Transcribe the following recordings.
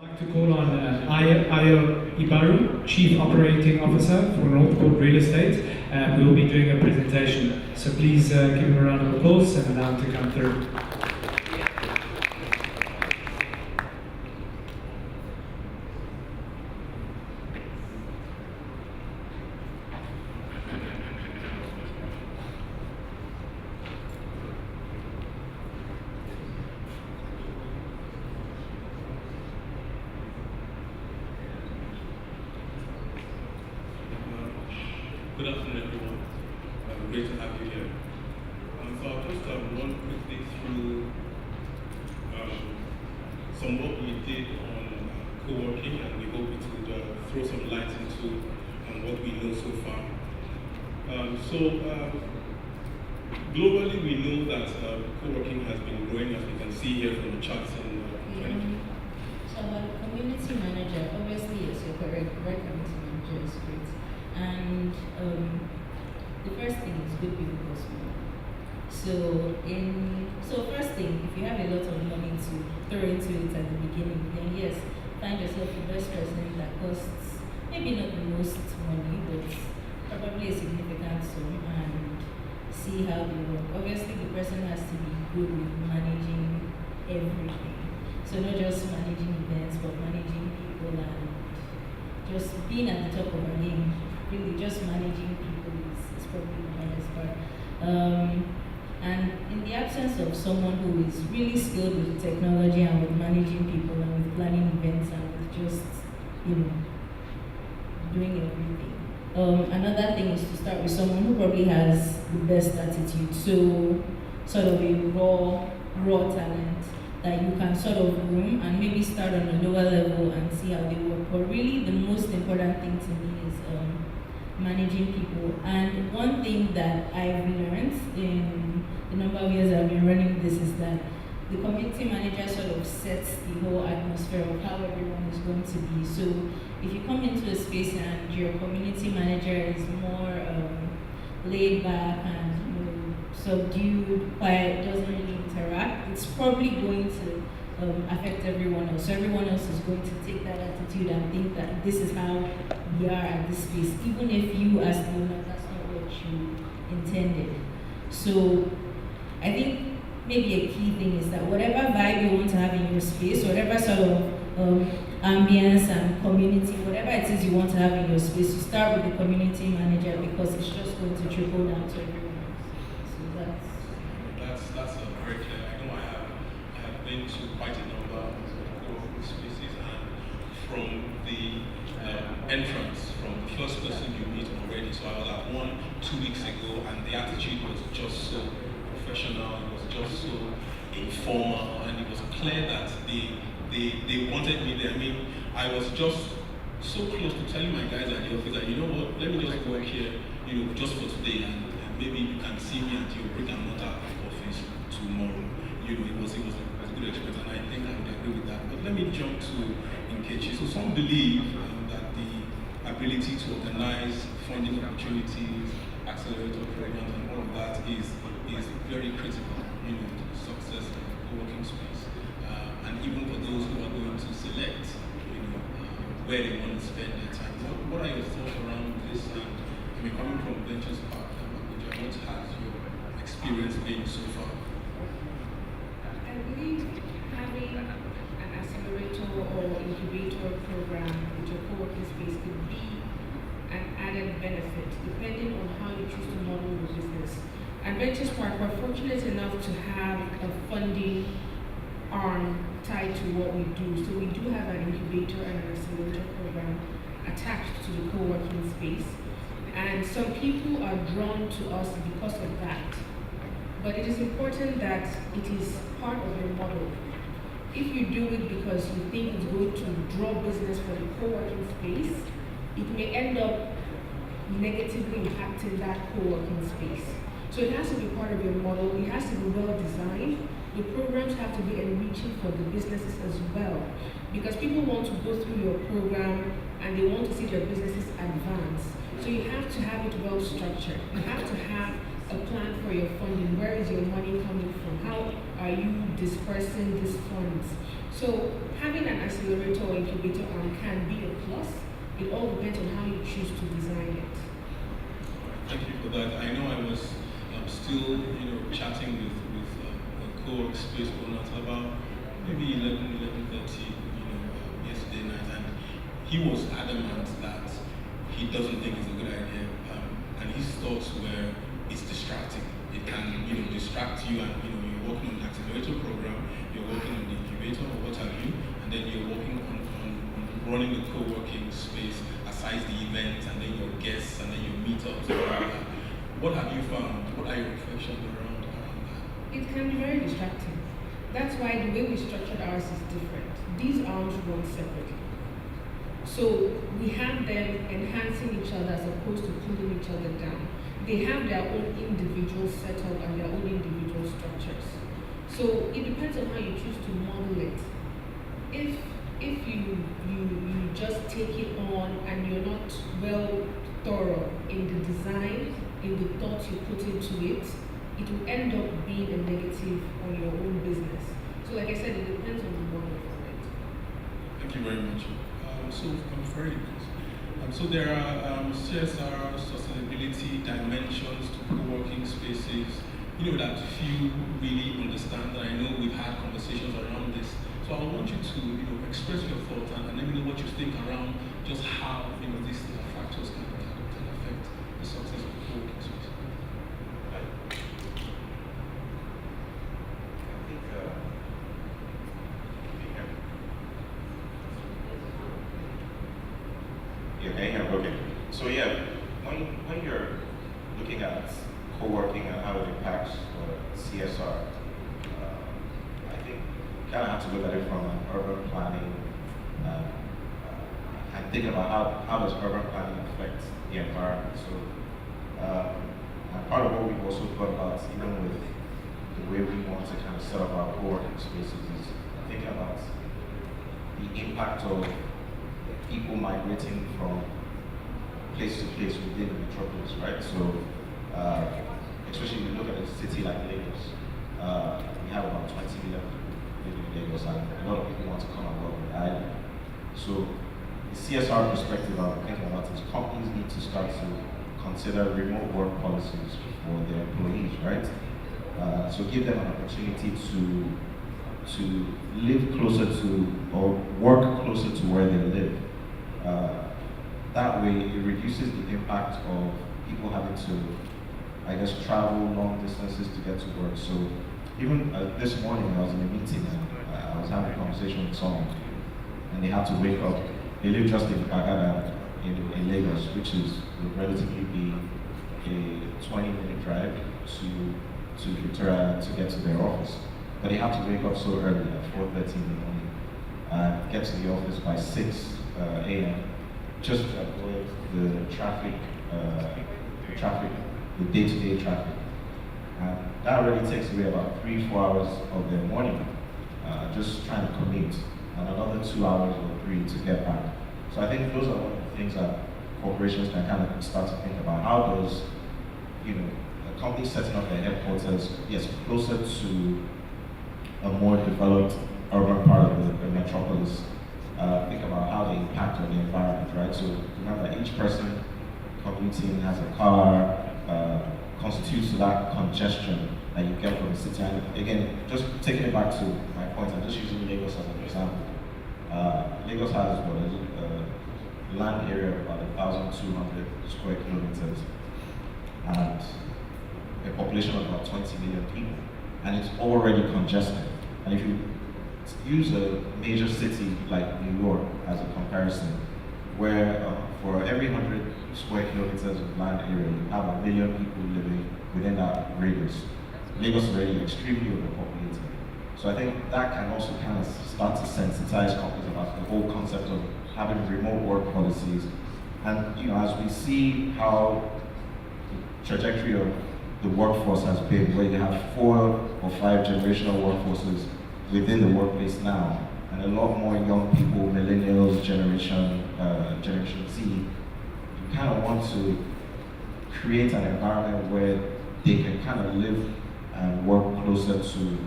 I'd like to call on Ibaru, Chief Operating Officer for Northport Real Estate, who will be doing a presentation. So please give him a round of applause and allow him to come through. Good afternoon, everyone. Great to have you here. So I'll just run quickly through some work we did on co-working, and we hope it would throw some light into what we know so far. Globally, we know that co-working has been growing, as we can see here from the charts in 2020. So a community manager, obviously, yes, you're correct. Right, community manager is great. And the first thing is good people cost more. So first thing, if you have a lot of money to throw into it at the beginning, then yes, find yourself a best person that costs maybe not the most money, but probably a significant sum, and see how they work. Obviously, the person has to be good with managing everything. So not just managing events, but managing people and just being at the top of our game. Really, just managing people is probably the hardest part. And in the absence of someone who is really skilled with technology and with managing people and with planning events and with just, doing everything. Another thing is to start with someone who probably has the best attitude. So sort of a raw talent that you can sort of groom and maybe start on a lower level and see how they work. But really the most important thing to me is managing people. And one thing that I've learned in the number of years I've been running this is that the community manager sort of sets the whole atmosphere of how everyone is going to be. So if you come into a space and your community manager is more laid back and subdued, quiet, doesn't really interact, it's probably going to affect everyone else. So everyone else is going to take that attitude and think that this is how we are at this space, even if you as the owner, that's not what you intended. So I think maybe a key thing is that whatever vibe you want to have in your space, whatever sort of ambience and community, whatever it is you want to have in your space, you start with the community manager because it's just going to trickle down to everyone else. So That's very clear. I know I have been to quite a number of co-working spaces, and from the entrance, from the first person you meet already. So I was at one 2 weeks ago, and the attitude was just so professional. It was just so informal, and it was clear that they wanted me there. I mean, I was just so close to telling my guys at the office that, you know what, let me just work here, just for today, and maybe you can see me at your brick and mortar office tomorrow. It was a good experience, and I think I would agree with that. But let me jump to Nkechi. So some believe that the ability to organize funding opportunities, accelerator programs, and all of that is very critical, to the success of the co-working space. And even for those who are going to select, where they want to spend their time. What are your thoughts around this? And coming from Ventures Park, what has your experience been so far? I believe having an accelerator or incubator program with your co-working space could be an added benefit depending on how you choose to model your business. At Ventures Park, we're fortunate enough to have a funding arm tied to what we do. So we do have an incubator and an accelerator program attached to the co-working space. And some people are drawn to us because of that. But it is important that it is part of your model. If you do it because you think it's going to draw business for the co-working space, it may end up negatively impacting that co-working space. So it has to be part of your model. It has to be well designed. The programs have to be enriching for the businesses as well, because people want to go through your program and they want to see their businesses advance. So you have to have it well structured. You have to have a plan for your funding. Where is your money coming from? How are you dispersing these funds? So having an accelerator or incubator arm can be a plus. It all depends on how you choose to design it. Thank you for that. I know I was still, chatting with a co-work space owner about maybe 11:30, yesterday night, and he was adamant that he doesn't think it's a good idea, and his thoughts were it's distracting. It can, distract you, and you're working on the accelerator program, you're working on the incubator or what have you, and then you're working on running the co-working space, aside the events, and then your guests, and then your meetups, and all that. What have you found? What are your reflections around that? It can be very distracting. That's why the way we structured ours is different. These arms run separately. So we have them enhancing each other as opposed to pulling each other down. They have their own individual setup and their own individual structures. So it depends on how you choose to model it. If you just take it on and you're not well thorough in the design, in the thoughts you put into it, it will end up being a negative on your own business. So like I said, it depends on the model for it. Thank you very much. So I'm afraid. So there are CSR sustainability dimensions to co-working spaces, that few really understand. And I know we've had conversations around this. So I want you to, express your thoughts and let me know what you think around just how, these factors can affect the success of the co-working space. Okay. So when you're looking at co-working and how it impacts CSR, I think you kind of have to look at it from an urban planning and think about how does urban planning affect the environment. So and part of what we've also thought about, even with the way we want to kind of set up our co-working spaces, is thinking about the impact of people migrating from place to place within the metropolis, right? So, especially when you look at a city like Lagos, we have about 20 million people living in Lagos, and a lot of people want to come and work with the island. So, the CSR perspective I'm thinking about is companies need to start to consider remote work policies for their employees, right? So give them an opportunity to live closer to or work closer to where they live. That way, it reduces the impact of people having to, travel long distances to get to work. So even this morning, I was in a meeting and I was having a conversation with someone, and they had to wake up. They live just in Bagada in Lagos, which would relatively be a 20-minute drive to Victoria to get to their office. But they have to wake up so early at 4:30 in the morning and get to the office by 6 a.m. just to avoid the traffic, the day-to-day traffic. And that already takes away about 3-4 hours of their morning, just trying to commute, and another 2 hours or 3 to get back. So I think those are one of the things that corporations can kind of start to think about. How does, a company setting up their headquarters, yes, closer to a more developed urban part of the metropolis, think about how they impact on the environment, right? So remember that each person commuting has a car, constitutes to that congestion that you get from the city. And again, just taking it back to my point, I'm just using Lagos as an example. Lagos has a land area of about 1,200 square kilometers and a population of about 20 million people, and it's already congested. And if you use a major city like New York as a comparison, where for every 100 square kilometers of land area, you have 1 million people living within that radius. Lagos is already extremely overpopulated. So I think that can also kind of start to sensitize companies about the whole concept of having remote work policies. And as we see how the trajectory of the workforce has been, where you have 4 or 5 generational workforces within the workplace now, and a lot more young people, millennials, Generation Z, you kind of want to create an environment where they can kind of live and work closer to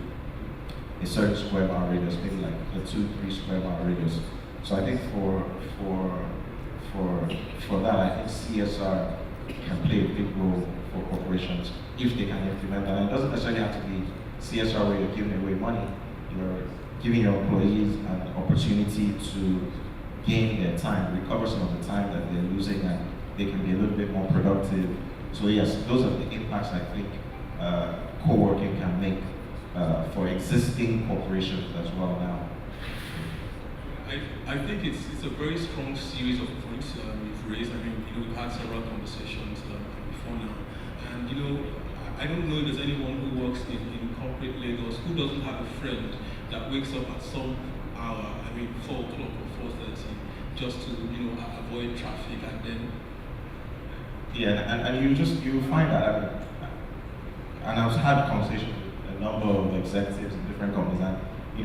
a certain square mile radius, maybe like a 2-3 square mile radius. So I think for that, I think CSR can play a big role for corporations if they can implement that. And it doesn't necessarily have to be CSR where you're giving away money. You're giving your employees an opportunity to gain their time, recover some of the time that they're losing, and they can be a little bit more productive. So yes, those are the impacts I think co-working can make for existing corporations as well now. I think it's a very strong series of points you've raised. I mean, we've had several conversations before now, and I don't know if there's anyone who works in corporate Lagos who doesn't have a friend that wakes up at some hour, 4 o'clock or 4:30, just to avoid traffic, and then and you find that, and I've had conversations with a number of executives in different companies, and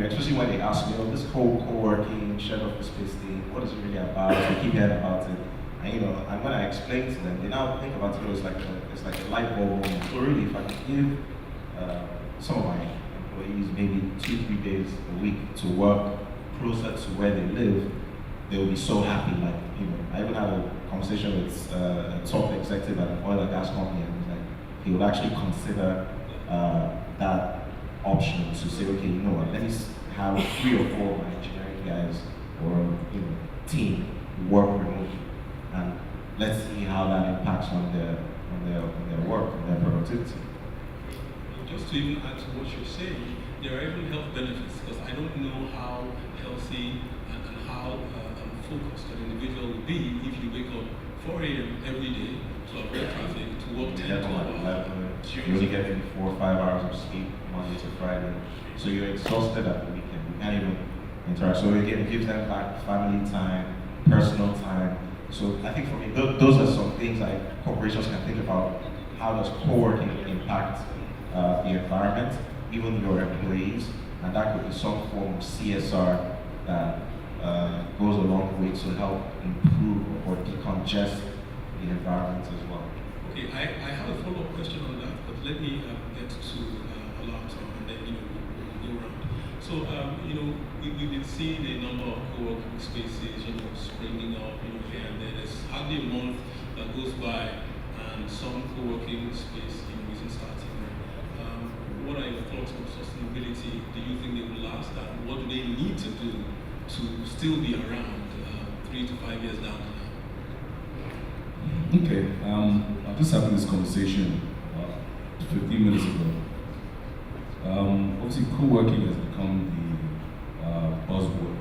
especially when they ask me, this whole co-working, shared office space thing, what is it really about? So I keep hearing about it, and when I explain to them, they now think about it. It's like a light bulb moment. So really, if I can give some of my employees maybe 2-3 days a week to work closer to where they live, they will be so happy. I even had a conversation with a top executive at an oil and gas company, and he would actually consider that option to say, okay, let me have 3 or 4 of my engineering guys or team work remotely, and let's see how that impacts on their work and their productivity. Just to even add to what you're saying, there are even health benefits, because I don't know how healthy and how focused an individual will be if you wake up 4 a.m. every day to avoid traffic, to work 10 to 12 hours. You only get maybe 4 or 5 hours of sleep Monday to Friday, so you're exhausted at the weekend. You can't even interact. So again, it gives them back family time, personal time. So I think for me, those are some things like corporations can think about. How does co-working impact the environment, even your employees, and that could be some form of CSR that goes a long way to help improve or decongest the environment as well. Okay, I have a follow-up question on that, but let me get to Alonso, and then we'll go around. So we've been seeing a number of co-working spaces springing up here and there. There's hardly a month that goes by and some co-working space isn't starting. What are your thoughts on sustainability? Do you think they will last, and what do they need to do to still be around 3 to 5 years down the line? Okay, I was just having this conversation 15 minutes ago. Obviously, co-working has become the buzzword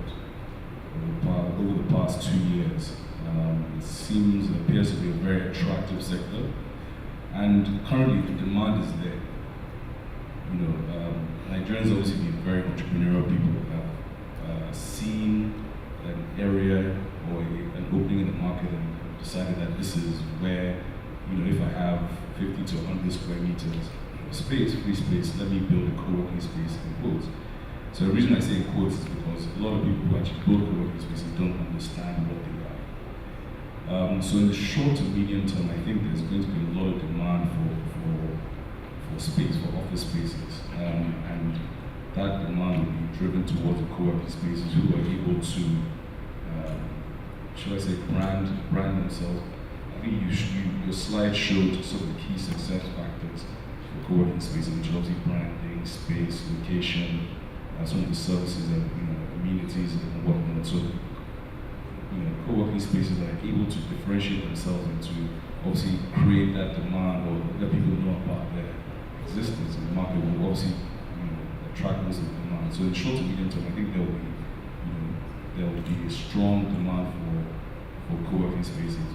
over the past 2 years. It appears to be a very attractive sector, and currently the demand is there. Nigerians obviously being very entrepreneurial people have seen an area or an opening in the market and decided that this is where, if I have 50 to 100 square meters of space, free space, let me build a co-working space in quotes. So the reason I say in quotes is because a lot of people who actually build co-working spaces don't understand what they are. So in the short to medium term, I think there's going to be a lot of demand for space, for office spaces, and that demand will be driven towards the co-working spaces who are able to, should I say, brand themselves. I think your slide showed some of the key success factors for co-working spaces, which is obviously branding, space, location, some of the services and amenities and whatnot. So, co-working spaces are able to differentiate themselves and to obviously create that demand or let people know about their existence in the market will obviously attract most of the demand. So in short to medium term, I think there will be a strong demand for co-working spaces.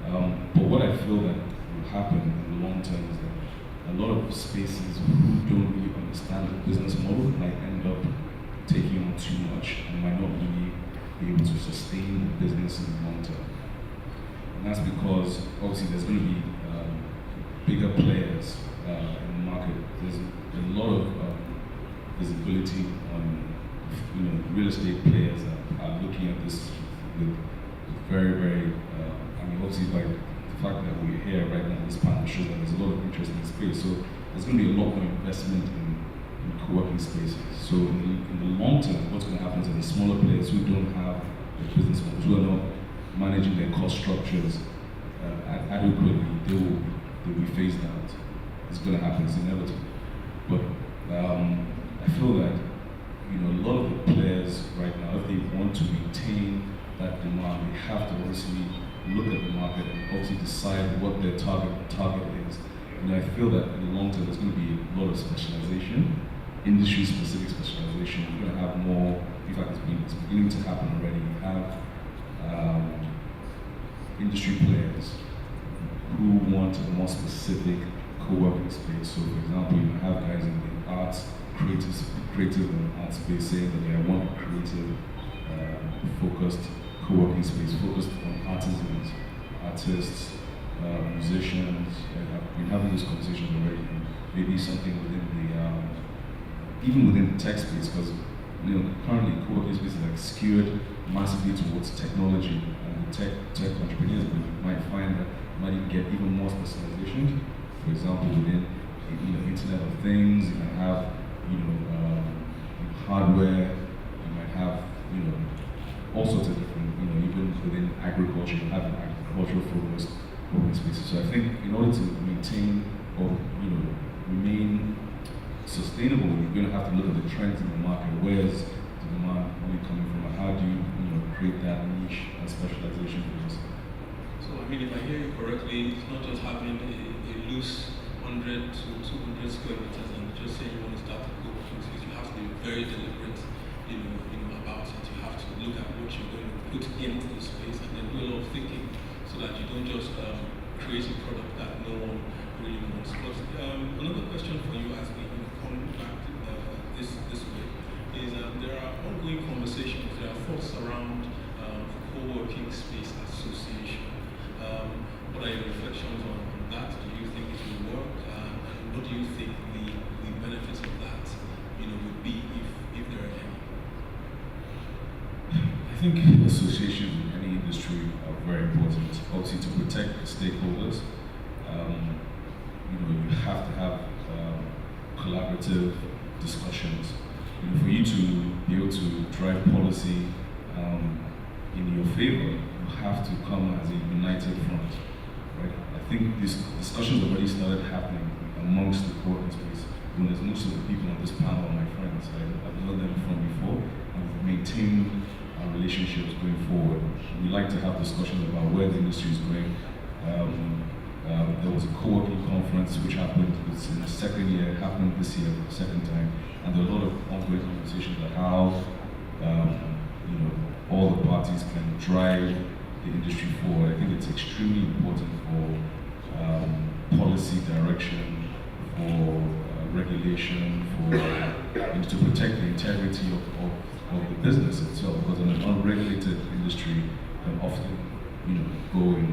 But what I feel that will happen in the long term is that a lot of spaces who don't really understand the business model might end up taking on too much and might not really be able to sustain the business in the long term. And that's because obviously there's going to be bigger players in the market. There's a lot of visibility on real estate players that are looking at this with very, very, obviously by the fact that we're here right now, this panel shows that there's a lot of interest in the space. So there's going to be a lot more investment in in co-working spaces. So in the long term, what's going to happen is that the smaller players who don't have the business models, who are not managing their cost structures adequately, they will be phased out. It's going to happen, it's inevitable. But I feel that a lot of the players right now, if they want to maintain that demand, they have to obviously look at the market and obviously decide what their target is. I feel that in the long term, there's going to be a lot of specialization, industry-specific specialization. You're going to have more. In fact, it's beginning to happen already. You have industry players who want a more specific co-working space. So, for example, you have guys in the arts, creative and art space saying that they want a creative, focused co-working space, focused on artisans, artists, musicians. I've been having this conversation already. Maybe something within the, even within the tech space, because currently co-working space is like skewed massively towards technology and the tech entrepreneurs. But you might find that you might even get even more specializations. For example, within Internet of Things, you might have hardware. You might have all sorts of different even within agriculture, you have an agricultural focused co-working spaces. So I think in order to maintain or remain sustainable, you're going to have to look at the trends in the market. Where is the demand really coming from, and how do you create that niche and specialization for yourself? So I mean, if I hear you correctly, it's not just having a loose 100 to 200 square meters and just saying you want to start a co-working space. You have to be very deliberate, about it. You have to look at what you're going to put into the space and then do a lot of thinking, so that you don't just create a product that no one really wants. But another question for you as we come back this way is there are ongoing conversations, there are thoughts around co-working space association. What are your reflections on that? Do you think it will work? And what do you think the benefits of that would be if there are any? I think associations in any industry are very important, obviously to protect the stakeholders. You have to have collaborative discussions. For you to be able to drive policy in your favor, you have to come as a united front. Right? I think these discussions already started happening amongst the co-working space. There's most of the people on this panel are my friends. I've known them from before, and we've maintained our relationships going forward. We like to have discussions about where the industry is going. There was a co-working conference which happened, it's in the second year, it happened this year for the second time, and there are a lot of ongoing conversations about how all the parties can drive the industry forward. I think it's extremely important for policy direction, for regulation, for to protect the integrity of the business itself, because in an unregulated industry can often go in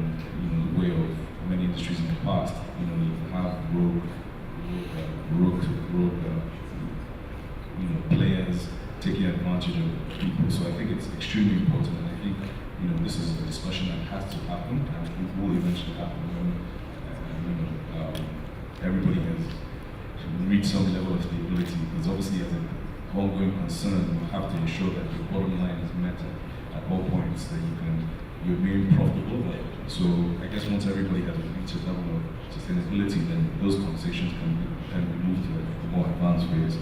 the way of many industries in the past. You have rogue players taking advantage of people. So I think it's extremely important, and I think this is a discussion that has to happen, and it will eventually happen when everybody has reached some level of stability. Because obviously, as an ongoing concern, you have to ensure that the bottom line is met at all points, that you remain profitable. So I guess once everybody has reached a level of sustainability, then those conversations can be moved to a more advanced phase.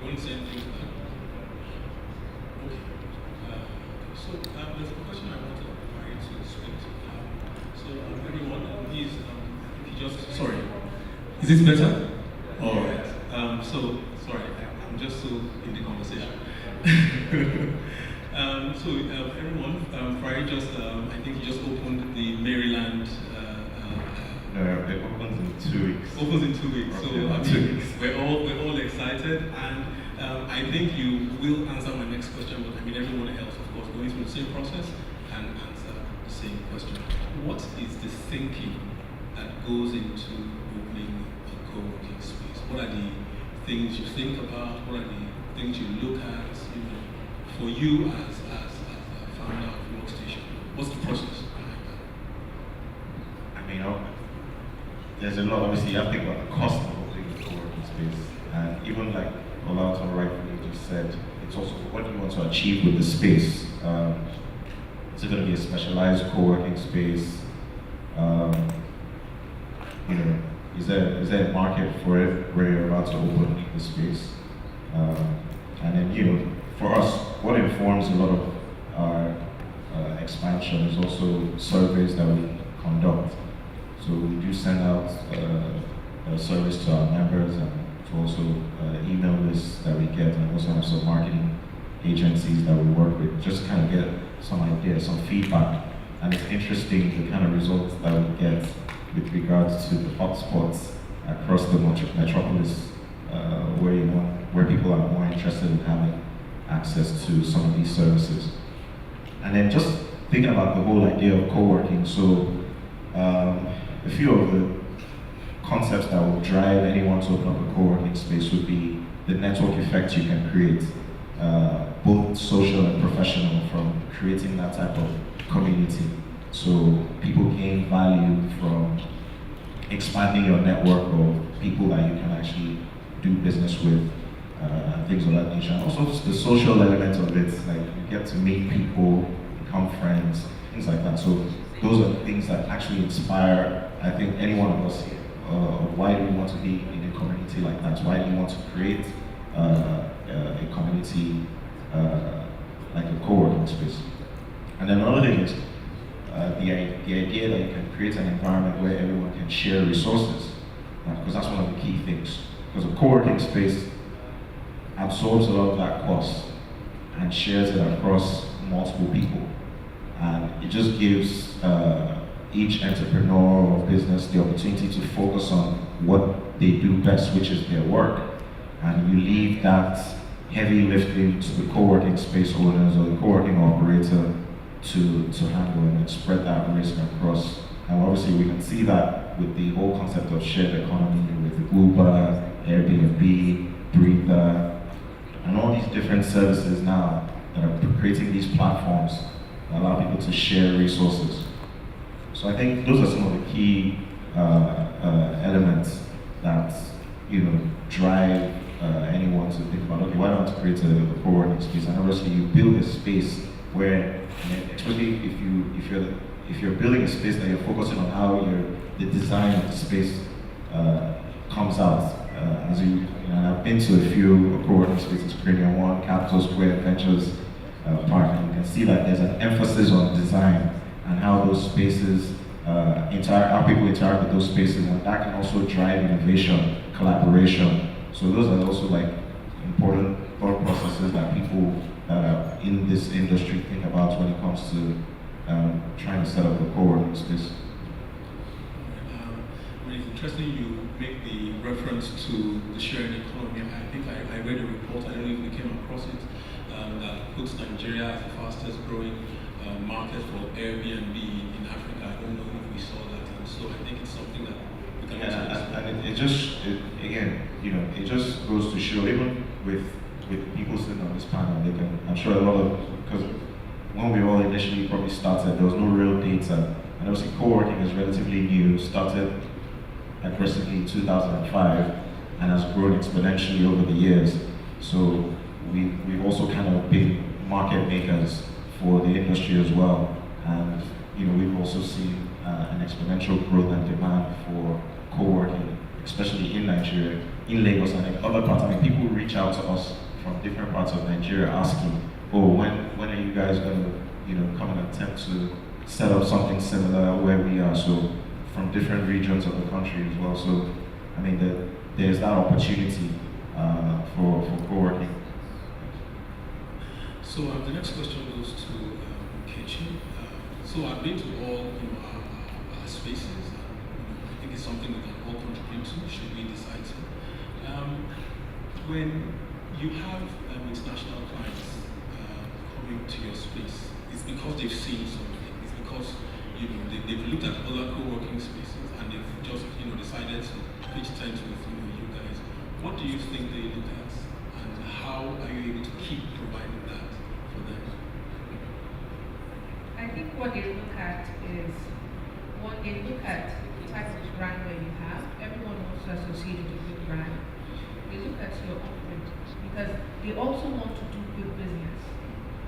You want to say anything to that? Okay. So there's a question I wanted Mary to speak to. So everyone, please, if you just, sorry, is this better? All right. So sorry, I'm just so in the conversation. Everyone, Friday just, I think you just opened the Maryland. It opens in 2 weeks. Opens in 2 weeks. So Okay, I mean, 2 weeks. we're all excited, and I think you will answer my next question. But I mean, everyone else, of course, going through the same process and answer the same question. What is the thinking that goes into opening a co-working space? What are the things you think about? What are the things you look at? For you as a founder of Workstation, what's the process behind that? I mean, there's a lot. Obviously, you have to think about the cost of opening a co-working space. even like Olato rightfully just said, it's also what you want to achieve with the space. Is it going to be a specialized co-working space? You know, is there a market for it where you're about to open the space? And then, you know, for us, what informs a lot of our expansion is also surveys that we conduct. So we do send out a service to our members and to also email lists that we get, and also have some marketing agencies that we work with, just kind of get some ideas, some feedback. And it's interesting the kind of results that we get with regards to the hotspots across the metropolis, where people are more interested in having access to some of these services. And then just thinking about the whole idea of co-working, so a few of the concepts that will drive anyone to open up a co-working space would be the network effect you can create, both social and professional, from creating that type of community. So people gain value from expanding your network of people that you can actually do business with, and things of that nature. And also the social element of it, like you get to meet people, become friends, things like that. So those are the things that actually inspire, I think, any one of us here. Why do we want to be in a community like that? Why do you want to create a community like a co-working space? And then another thing is the idea that you can create an environment where everyone can share resources, because that's one of the key things. Because a co-working space absorbs a lot of that cost and shares it across multiple people. And it just gives each entrepreneur or business the opportunity to focus on what they do best, which is their work. And you leave that heavy lifting to the co-working space owners or the co-working operator to handle, and spread that risk across. And obviously we can see that with the whole concept of shared economy with Uber, Airbnb, Breather, and all these different services now that are creating these platforms that allow people to share resources. So I think those are some of the key elements that, you know, drive anyone to think about, okay, why don't I create a co-working space? And obviously you build a space where, especially if you're building a space that you're focusing on how the design of the space comes out. As and I've been to a few co-working spaces, Premium One, Capital Square, Ventures Park, and you can see that there's an emphasis on design and how those spaces how people interact with those spaces, and that can also drive innovation, collaboration. So those are also like important thought processes that people that are in this industry think about when it comes to trying to set up a co-working space. It's interesting you make the reference to the sharing economy. I think I read a report, I don't know if you came across it, that puts Nigeria as the fastest growing market for Airbnb in Africa. I don't know if we saw that, and so I think it's something that we can and it just goes to show, even with people sitting on this panel, they can, I'm sure a lot of, because when we all initially probably started, there was no real data, and obviously co-working is relatively new, started aggressively in 2005 and has grown exponentially over the years. So we've also kind of been market makers for the industry as well, and we've also seen an exponential growth and demand for co-working, especially in Nigeria, in Lagos and in other parts. I mean, people reach out to us from different parts of Nigeria asking, "Oh, when are you guys going to, come and attempt to set up something similar where we are?" So from different regions of the country as well. So I mean, there's that opportunity for co-working. So the next question goes to Kechi. So I've been to all our spaces. I think it's something we can all contribute to, should we decide to. When you have international clients coming to your space, it's because they've seen something. It's because they've looked at other co-working spaces and they've just decided to pitch tent with you guys. What do you think they look at, and how are you able to keep providing that for them? I think what they look at is, the type of brand that you have. Everyone wants to associate it with the brand. they look at your offering because they also want to do good business.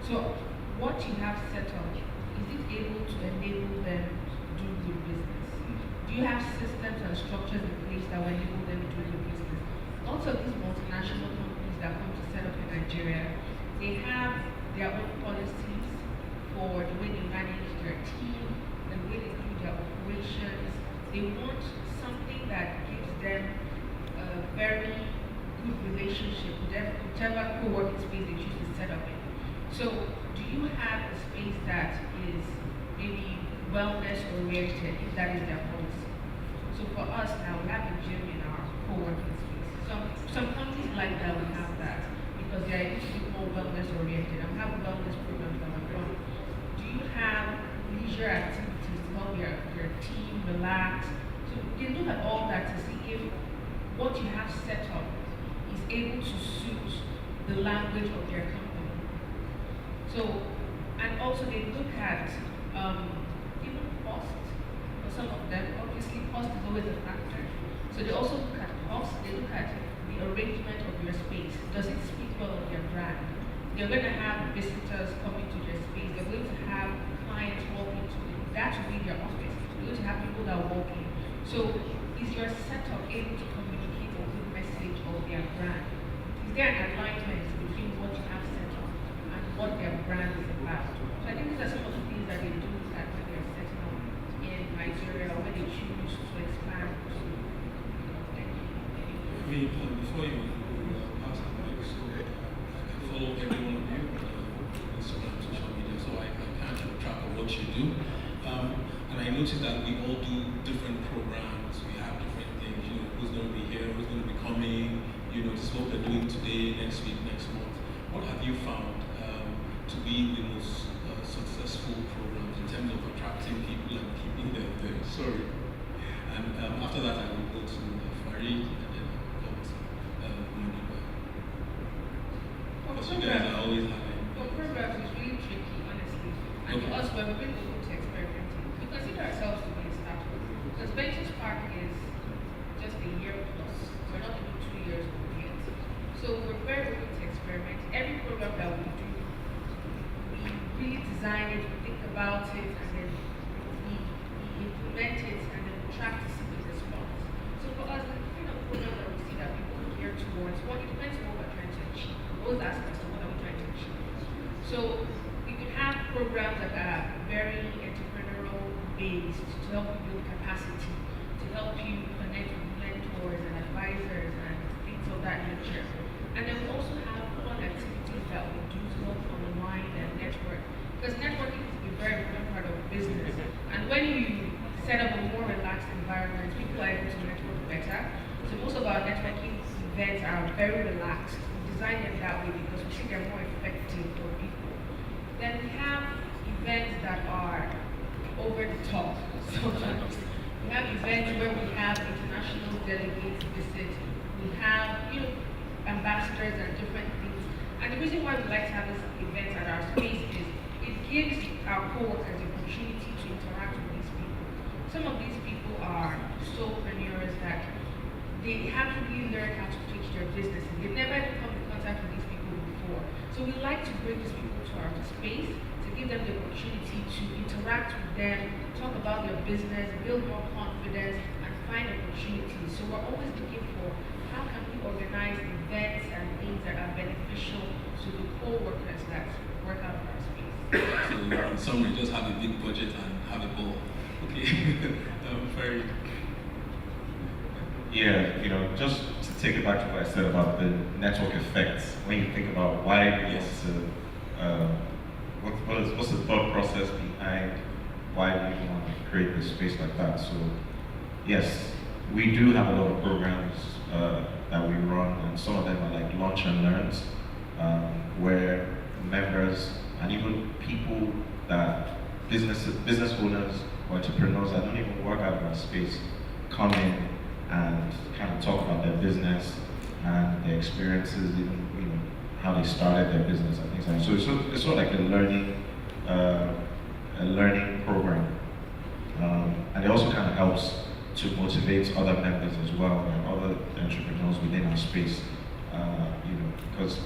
So what you have set up, is it able to enable them to do good business? Do you have systems and structures in place that will enable them to do good business? Also, these multinational companies that come to set up in Nigeria, they have their own policies for the way they manage their team, the way they do their operations. They want something that gives them a very good relationship with whichever co-working space they choose to set up in. So, do you have a space that is maybe wellness oriented, if that is their policy? So for us now, we have a gym in our co-working space. Some companies like that will have that because they are able to be more wellness oriented and have wellness programs that are run. Do you have leisure activities to help your team relax? So they look at all that to see if what you have set up is able to suit the language of their company. So, and also they look at even cost for some of them. Obviously, cost is always a factor. So they also look at cost. They look at the arrangement of your space. Does it speak well of your brand? They're going to have visitors coming to their space. They're going to have clients walking to it. That will be their office. They're going to have people that walk in. So, is your setup able to communicate a good message of their brand? Is there an alignment between what you have set up and what their brand is about? So I think these are some of the things that they do at when they're setting up in Nigeria or when they choose to expand to Before you pass the mic, so I follow every one of you on Instagram, social media, so I can keep track of what you do. And I noticed that we all do different programs. We have different things. You know, who's going to be here, who's going to be coming. You know, this is what we're doing today, next week, next month. What have you found to be the most successful programs in terms of attracting people and keeping them there? Sorry. And after that, I will go to Farid and then I'll go to Maniba. Because you guys are always having. For programs, it's really tricky, honestly. And for us, we're really open to experimenting. We consider ourselves to be a startup. Because Ventures Park is just a year plus. We're not even 2 years old yet. So we're very open to experiment. Every program that we do, we really design it, we think about it, and then we implement it, and then we track to see the response. So for us, the kind of program that we see that people gear towards, well, it depends on what we're trying to achieve. We always ask us, what are we trying to achieve? So we could have programs that are very entrepreneurial based to help you build capacity, to help you connect with mentors and advisors and things of that nature. And then we also have fun activities that we do to help unwind and network. Because networking is a very important part of business. And when you set up a more relaxed environment, people are able to network better. So most of our networking events are very relaxed. We design them that way because we think they're more effective for people. Then we have events that are over the top sometimes. We have events where we have international delegates visit. We have, ambassadors and different things. And the reason why we like to have these events at our space is it gives our co-workers the opportunity to interact with these people. Some of these people are solopreneurs that they haven't really learned how to pitch their businesses. They've never come in contact with these people before. So we like to bring these people to our space to give them the opportunity to interact with them, talk about their business, build more confidence, and find opportunities. So we're always looking for how can we organize events and things that are beneficial to the co-workers that work out of our space. So in summary, just have a big budget and have a ball. Okay. Very. Yeah, just to take it back to what I said about the network effects. When you think about why we want to, what's the thought process behind why we want to create this space like that? So, yes, we do have a lot of programs that we run, and some of them are like launch and learns, where members and even people that business owners or entrepreneurs that don't even work out of our space come in and kind of talk about their business and their experiences, even how they started their business and things like that. So it's sort of like a learning program, and it also kind of helps to motivate other members as well and other entrepreneurs within our space because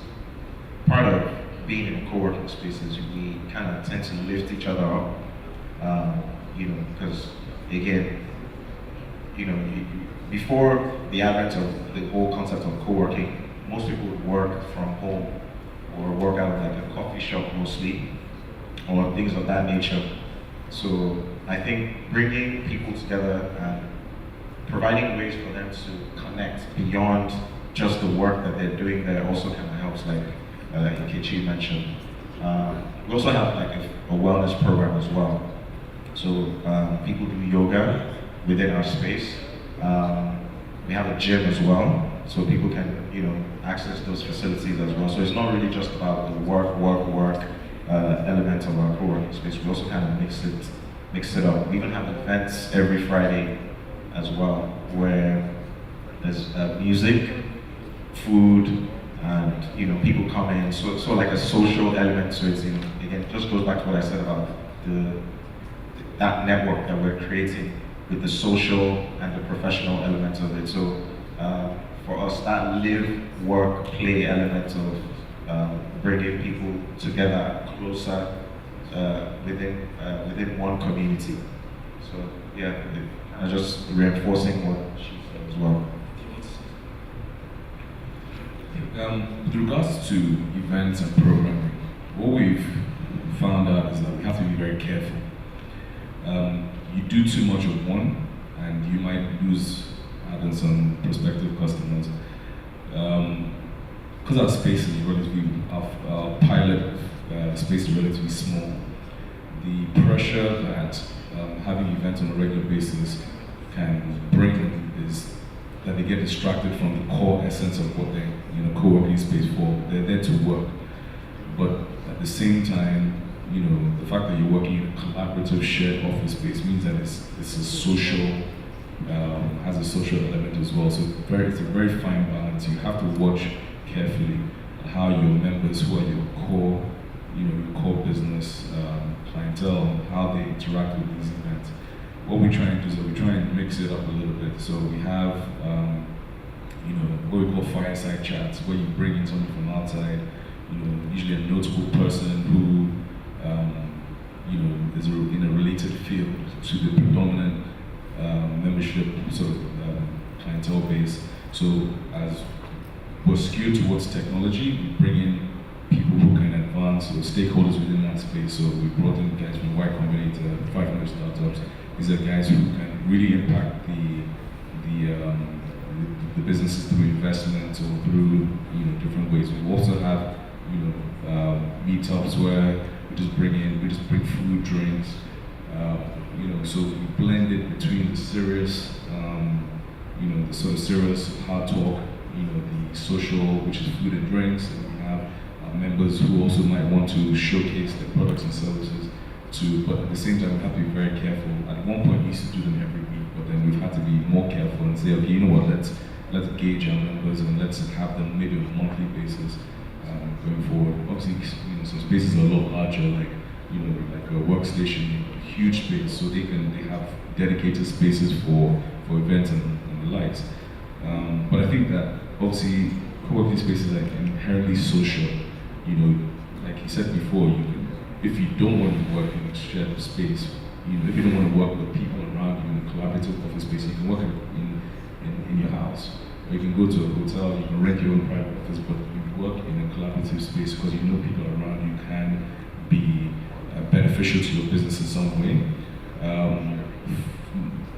part of being in a co-working space is we kind of tend to lift each other up, because again, before the advent of the whole concept of co-working, most people would work from home or work out of like a coffee shop mostly, or things of that nature. So I think bringing people together and providing ways for them to connect beyond just the work that they're doing there also kind of helps, like Nkechi mentioned. We also have like a wellness program as well. So people do yoga within our space. We have a gym as well, so people can access those facilities as well. So it's not really just about the work element of our co-working space. We also kind of mix it up. We even have events every Friday as well, where there's music, food, and people come in. So like a social element to it. Again, it just goes back to what I said about that network that we're creating with the social and the professional elements of it. So for us, that live, work, play element of bringing people together closer within one community. So yeah, and just reinforcing what she said as well. With regards to events and programming, what we've found out is that we have to be very careful. You do too much of one, and you might lose out on some prospective customers. Because our space is relatively, our pilot space is relatively small, the pressure that having events on a regular basis can bring is that they get distracted from the core essence of what they're co-working space for. They're there to work, but at the same time, the fact that you're working in a collaborative shared office space means that it's a social, has a social element as well. So it's a very fine balance. You have to watch carefully how your members, who are your core, your core business clientele, how they interact with these events. What we try and do is that we try and mix it up a little bit. So we have, what we call fireside chats, where you bring in someone from outside, usually a notable person who, is in a related field to the predominant membership sort of clientele base. So as we're skewed towards technology, we bring in people who can advance, or stakeholders within that space. So we brought in guys from Y Combinator, 500 startups. These are guys who can really impact the businesses through investment or through different ways. We also have meetups where we just bring food, drinks. So we blend it between the serious, the sort of serious hard talk, the social, which is food and drinks, and we have members who also might want to showcase their products and services but at the same time we have to be very careful. At one point we used to do them every week, but then we've had to be more careful and say, okay, let's gauge our members and let's have them maybe on a monthly basis going forward. Obviously, some spaces are a lot larger, like a workstation, a huge space, so they have dedicated spaces for events and the likes. But I think that obviously co-working spaces are inherently social. Like you said before, if you don't want to work in a shared space, if you don't want to work with people around you in a collaborative office space, you can work in your house, or you can go to a hotel, you can rent your own private office, but if you work in a collaborative space because you know people around you can be beneficial to your business in some way.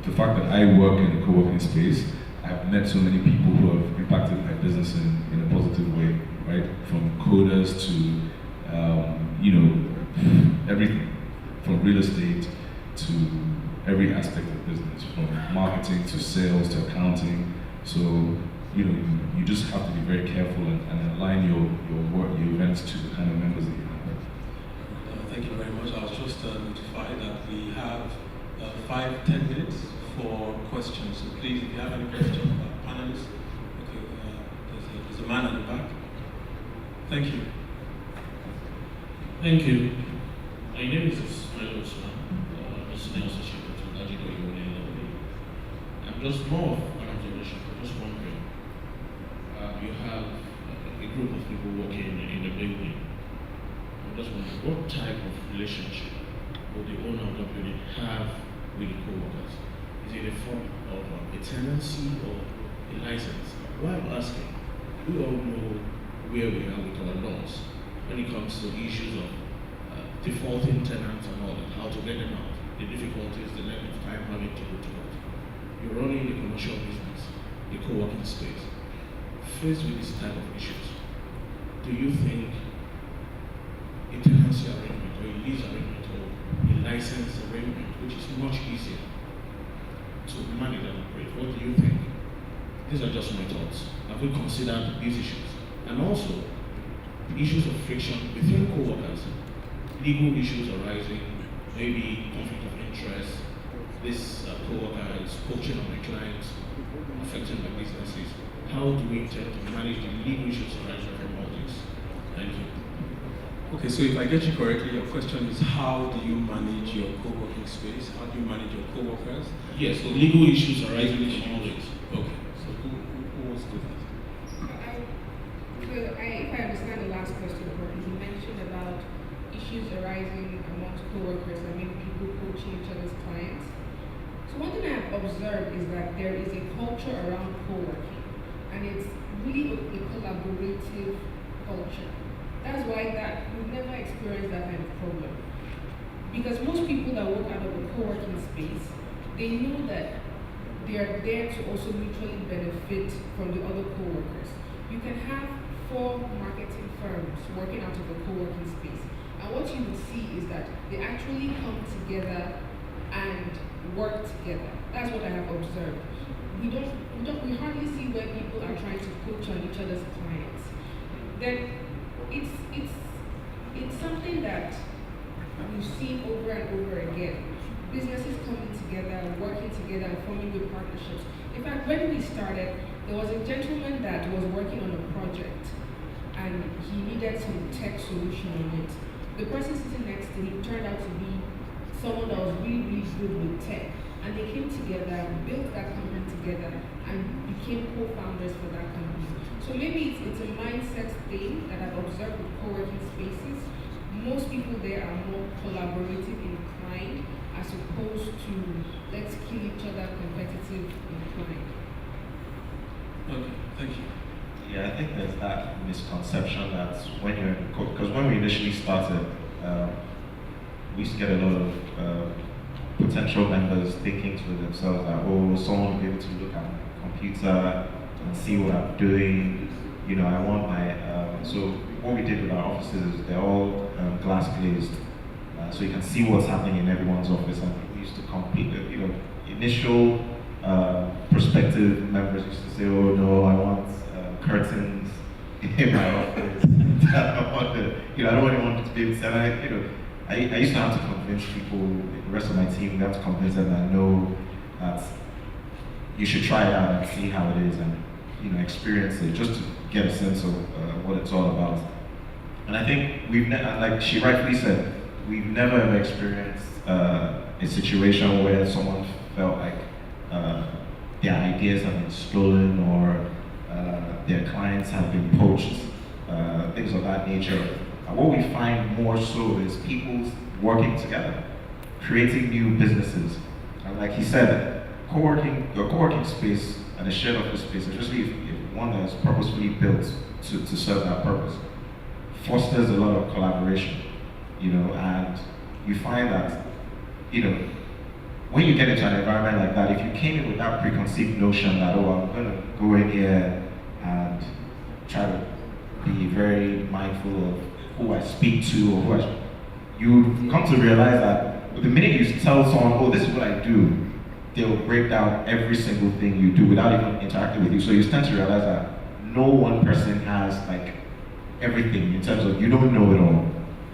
The fact that I work in a co-working space, I've met so many people who have impacted my business in a positive way, right? From coders to everything, from real estate to every aspect of business, from marketing to sales to accounting. So you just have to be very careful and align your work, your events to the kind of members that you have. Thank you very much. I was just notified that we have 5-10 minutes for questions. So please, if you have any questions, panelists, okay, there's a man at the back. Thank you. Thank you. My name is Ismail Osman, Senior Associate to Ajido Union. I'm just more of an observation, just wondering. You have working in a building. I'm just wondering, what type of relationship will the owner of the building have with the co-workers? Is it a form of a tenancy or a license? Why I'm asking, we all know where we are with our laws when it comes to issues of defaulting tenants and all that, how to get them out, the difficulties, the length of time having to go to court. You're running a commercial business, a co-working space. Faced with this type of issues, do you think a tenancy arrangement or a lease arrangement or a license arrangement, which is much easier to manage and operate, what do you think? These are just my thoughts. Have we considered these issues? And also, the issues of friction within co-workers, legal issues arising, maybe conflict of interest, this co-worker is poaching on my clients, affecting my businesses. How do we intend to manage the legal issues arising from all this? Thank you. Okay, so if I get you correctly, your question is how do you manage your co-working space? How do you manage your co-workers? Yes, the legal issues arising from all this. Okay, so who wants to do that? If I understand the last question correctly, you mentioned about issues arising amongst co-workers and maybe people poaching each other's clients. So one thing I've observed is that there is a culture around co-working, and it's really a collaborative culture. That's why we've never experienced that kind of problem. Because most people that work out of a co-working space, they know that they are there to also mutually benefit from the other co-workers. You can have 4 marketing firms working out of a co-working space, and what you will see is that they actually come together and work together. That's what I have observed. We hardly see where people are trying to poach on each other's clients. Then it's something that we've seen over and over again. Businesses coming together, working together, and forming good partnerships. In fact, when we started, there was a gentleman that was working on a project, and he needed some tech solution on it. The person sitting next to him turned out to be someone that was really, really good with tech. And they came together, built that company together, and became co-founders for that company. So maybe it's a mindset thing that I've observed with co-working spaces. Most people there are more collaborative inclined as opposed to let's kill each other competitive inclined. Okay, thank you. Yeah, I think there's that misconception that when you're because when we initially started, we used to get a lot of potential members thinking to themselves that, oh, someone will be able to look at my computer and see what I'm doing. You know, I want my, so what we did with our offices is they're all glass glazed. So you can see what's happening in everyone's office. And we used to compete, you know, initial prospective members used to say, oh no, I want curtains in my office. I want I don't want anyone to be able to say, I used to have to convince people, the rest of my team, we have to convince them that no, that you should try it out and see how it is and experience it just to get a sense of what it's all about. And I think like she rightfully said, we've never ever experienced a situation where someone felt like their ideas have been stolen or their clients have been poached, things of that nature. And what we find more so is people working together, creating new businesses. And like he said, a co-working space and a shared office space, especially if one that is purposefully built to serve that purpose, fosters a lot of collaboration, and you find that, when you get into an environment like that, if you came in with that preconceived notion that, oh, I'm going to go in here and try to be very mindful of who I speak to or you come to realize that the minute you tell someone, oh, this is what I do, they'll break down every single thing you do without even interacting with you. So you tend to realize that no one person has like everything in terms of you don't know it all.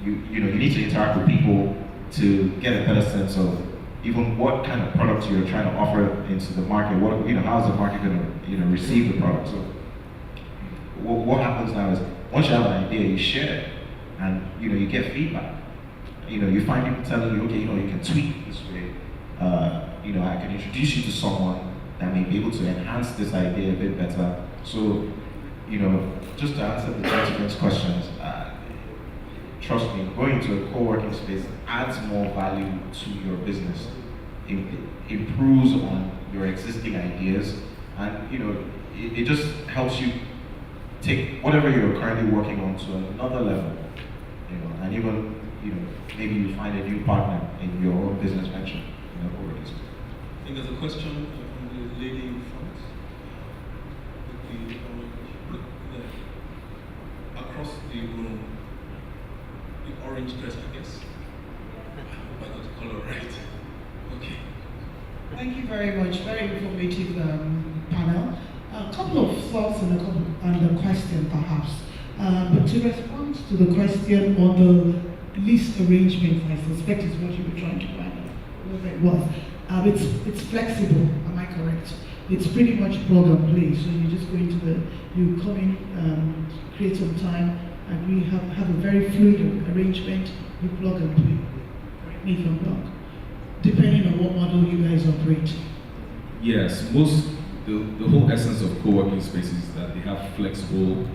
You need to interact with people to get a better sense of even what kind of product you're trying to offer into the market. How is the market going to receive the product? So what happens now is once you have an idea, you share it, and you get feedback. You find people telling you, okay, you can tweak it this way. I can introduce you to someone that may be able to enhance this idea a bit better. So just to answer the gentleman's questions, trust me, going to a co-working space adds more value to your business, improves on your existing ideas, and it just helps you take whatever you're currently working on to another level, and even maybe you find a new partner in your own business venture in a co-working space. I think there's a question from the lady in front. Across the room, the orange dress, I guess. I got the color right. Okay. Thank you very much. Very informative panel. A couple of thoughts and a question, perhaps. But to respond to the question on the list arrangement, I suspect is what you were trying to find out, whatever it was. It's flexible. Am I correct? It's pretty much plug and play. So you just go into you come in, create some time, and we have a very fluid arrangement. You plug and play. Correct me if I'm wrong. Depending on what model you guys operate. Yes, the whole essence of co-working spaces is that they have flexible,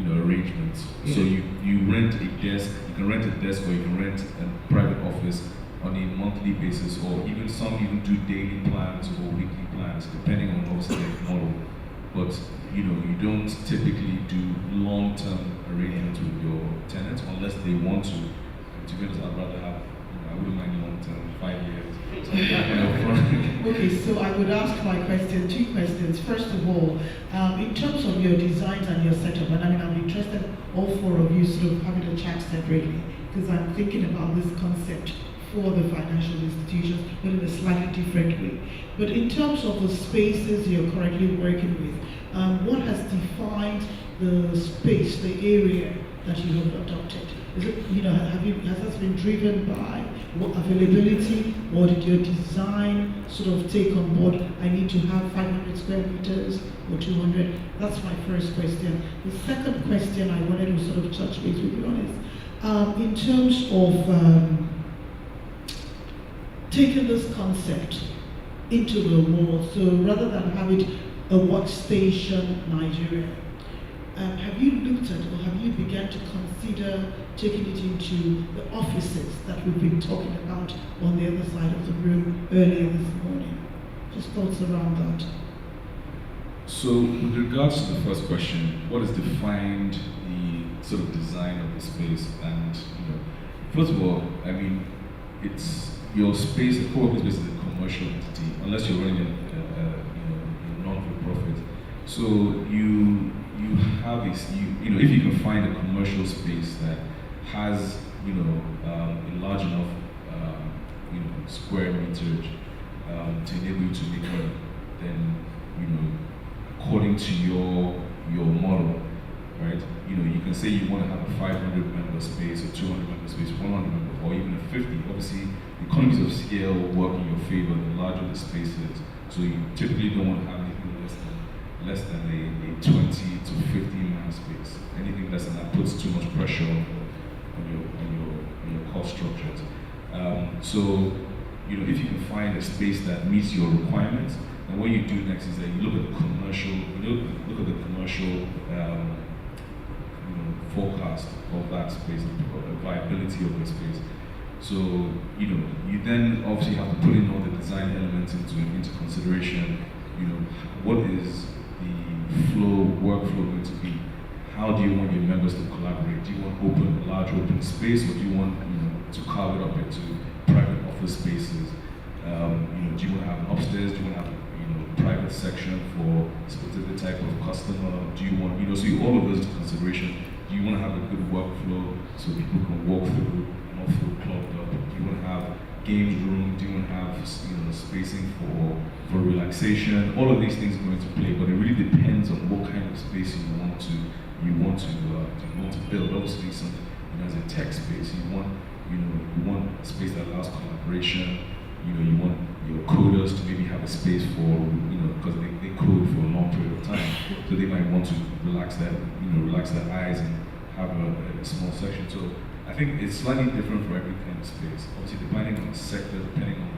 arrangements. Yeah. So you rent a desk, you can rent a desk, or you can rent a private office on a monthly basis, or some even do daily plans or weekly plans, depending on obviously the model. But you don't typically do long-term arrangements with your tenants unless they want to. And to be honest, I'd rather have. I wouldn't mind long-term, 5 years. Okay, so I would ask my question, 2 questions. First of all, in terms of your designs and your setup, and I'm interested all 4 of you sort of having a chat separately, because I'm thinking about this concept for the financial institutions, but in a slightly different way. But in terms of the spaces you're currently working with, what has defined the space, the area that you have adopted? Is it, has that been driven by availability, or did your design sort of take on board, I need to have 500 square meters or 200? That's my first question. The second question I wanted to sort of touch base with you on is, in terms of taking this concept into the world, so rather than have it a workstation Nigeria, have you looked at, or have you begun to consider taking it into the offices that we've been talking about on the other side of the room earlier this morning? Just thoughts around that. So, with regards to the first question, what has defined the sort of design of the space? And first of all, it's your space. The co-working space is a commercial entity, unless you're running a non-for-profit. So you have this, if you can find a commercial space that has, a large enough, square meterage to enable you to make money, then, according to your model, right? You can say you want to have a 500 member space, a 200 member space, 100 member, or even a 50. Obviously, economies of scale work in your favor the larger the space is. So you typically don't want to have anything less than a 20 to 50 man space. Anything less than that puts too much pressure on your cost structures. So if you can find a space that meets your requirements, and what you do next is that you look at the commercial, forecast of that space, the viability of the space. So you then obviously have to put in all the design elements into consideration. What is the workflow going to be? How do you want your members to collaborate? Do you want a large open space, or do you want to carve it up into private office spaces? Do you want to have an upstairs? Do you want to have a private section for a specific type of customer? Do you want so all of those into consideration? Do you want to have a good workflow so people can walk through and not feel clogged up? Do you want to have game room? Do you want to have spacing for relaxation? All of these things go into play, but it really depends on what kind of space you want to build. Obviously, as a tech space, you want a space that allows collaboration. You want your coders to maybe have a space for because they code for a long period of time, so they might want to relax their eyes and have a small section. So I think it's slightly different for every kind of space. Obviously, depending on the sector, depending on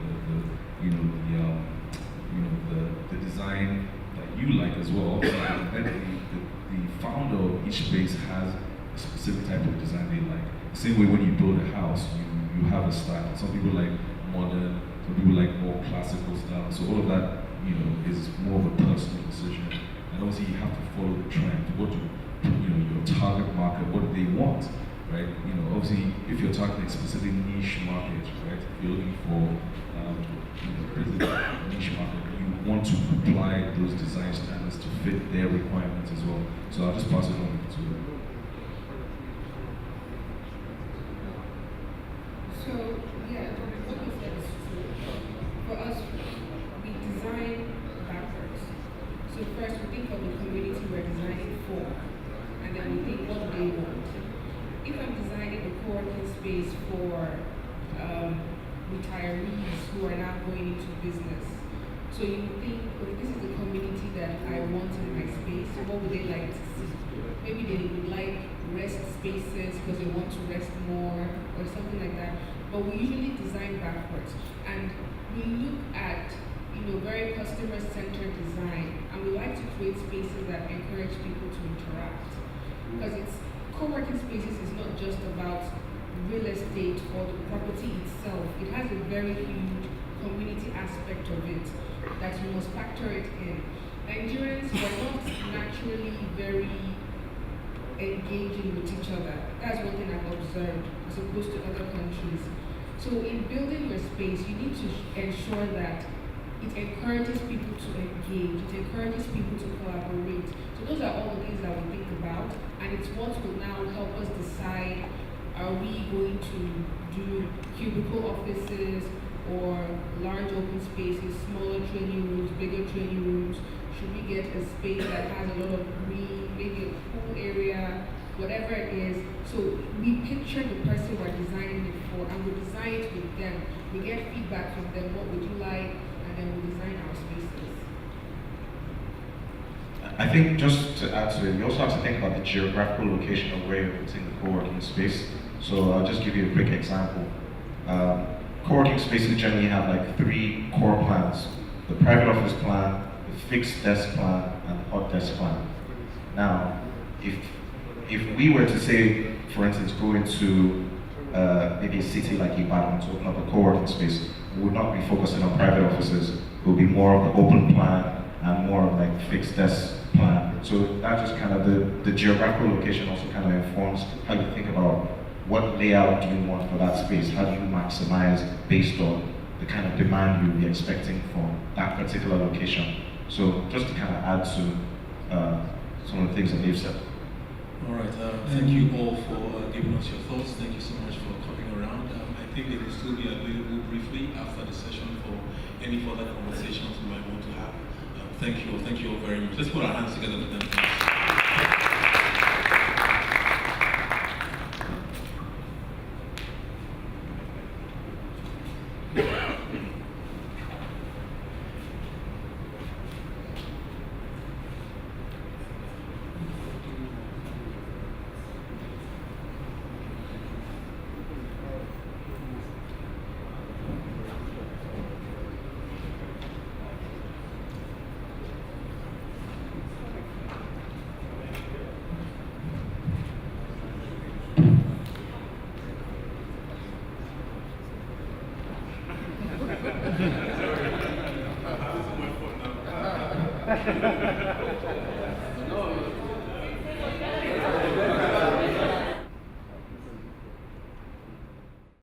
the design that you like as well. Then the founder of each space has a specific type of design they like. The same way when you build a house, you have a style. Some people like modern, some people like more classical style. So all of that, is more of a personal decision. And obviously you have to follow the trend. What do your target market, what do they want, right? Obviously if you're targeting a specific niche market, right? If you're looking for a niche market, you want to apply those design standards to fit their requirements as well. So I'll just pass it on to you. So, yeah, what you said is true. For us, we design backwards. So first we think of the community we're designing for, and then we think what do they want. If I'm designing a co-working space for retirees who are now going into business, so you would think, well, this is the community that I want in my space, so what would they like to see? Maybe they would like rest spaces because they want to rest more or something like that. But we usually design backwards, and we look at very customer-centered design, and we like to create spaces that encourage people to interact. Because co-working spaces is not just about real estate or the property itself. It has a very huge community aspect of it that you must factor it in. Nigerians were not naturally very engaging with each other. That's one thing I've observed as opposed to other countries. So in building your space, you need to ensure that it encourages people to engage, it encourages people to collaborate. So those are all the things that we think about, and it's what will now help us decide, are we going to do cubicle offices or large open spaces, smaller training rooms, bigger training rooms? Should we get a space that has a lot of green, maybe a pool area, whatever it is? So we picture the person we're designing it for, and we design it with them. We get feedback from them, what would you like, and then we design our spaces. I think just to add to it, you also have to think about the geographical location of where you're putting the co-working space. So I'll just give you a quick example. Co-working spaces generally have like 3 core plans: the private office plan, the fixed desk plan, and the hot desk plan. Now, if we were to say, for instance, go into maybe a city like Ibaru to open up a co-working space, we would not be focusing on private offices. It would be more of the open plan and more of like fixed desk plan. So that just kind of the geographical location also kind of informs how you think about what layout do you want for that space. How do you maximize based on the kind of demand you'll be expecting from that particular location. So just to kind of add to some of the things that they've said. All right, thank you all for giving us your thoughts. Thank you so much for coming around. I think they will still be available briefly after the session for any further conversations we might want to have. Thank you all very much. Let's put our hands together for them.